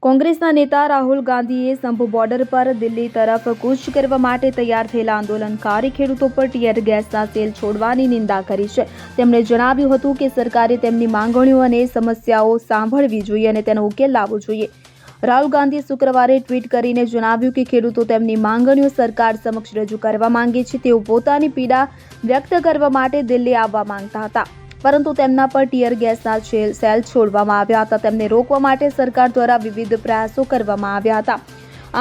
કોંગ્રેસના નેતા રાહુલ ગાંધીએ શંભુ બોર્ડર પર દિલ્હી તરફ કૂચ કરવા માટે તૈયાર થયેલા આંદોલનકારી ખેડૂતો પર ટીયર ગેસના સેલ છોડવાની નિંદા કરી છે। તેમણે જણાવ્યું હતું કે સરકારે તેમની માંગણીઓ અને સમસ્યાઓ સાંભળવી જોઈએ અને તેનો ઉકેલ લાવવો જોઈએ। રાહુલ ગાંધીએ શુક્રવારે ટ્વીટ કરીને જણાવ્યું કે ખેડૂતો તેમની માંગણીઓ સરકાર સમક્ષ રજૂ કરવા માંગે છે। તેઓ પોતાની પીડા વ્યક્ત કરવા માટે દિલ્હી આવવા માંગતા હતા, પરંતુ તેમના પર ટીયર ગેસના સેલ છોડવામાં આવ્યા હતા। તેમને રોકવા માટે સરકાર દ્વારા વિવિધ પ્રયાસો કરવામાં આવ્યા હતા।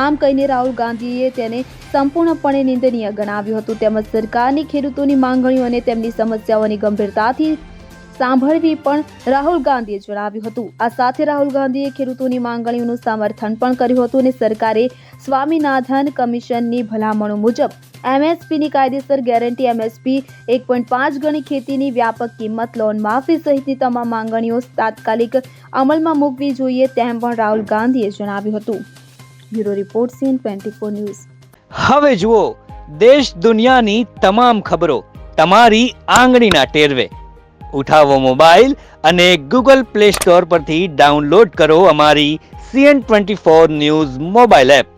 આમ કહીને રાહુલ ગાંધીએ તેને સંપૂર્ણપણે નિંદનીય ગણાવ્યું હતું, તેમજ સરકારની ખેડૂતોની માંગણીઓ અને તેમની સમસ્યાઓની ગંભીરતાથી સાંભળવી પણ રાહુલ ગાંધીએ જણાવ્યું હતું। આ સાથે રાહુલ ગાંધીએ ખેડૂતોની માંગણીઓનું સમર્થન પણ કર્યું હતું અને સરકારે સ્વામીનાથન કમિશનની ભલામણો મુજબ એમએસપીની કાયદેસર ગેરંટી, એમએસપી 1.5 ગણી ખેતીની વ્યાપક કિંમત, લોન માફી સહિતની તમામ માંગણીઓ તાત્કાલિક અમલમાં મૂકવી જોઈએ તેમ પણ રાહુલ ગાંધીએ જણાવ્યું હતું। Bureau report CN24 news. હવે જુઓ દેશ દુનિયાની તમામ ખબરો તમારી આંગળીના ટેરવે। ઉઠાવો મોબાઈલ અને Google Play Store પરથી ડાઉનલોડ કરો અમારી CN24 ન્યૂઝ મોબાઈલ એપ।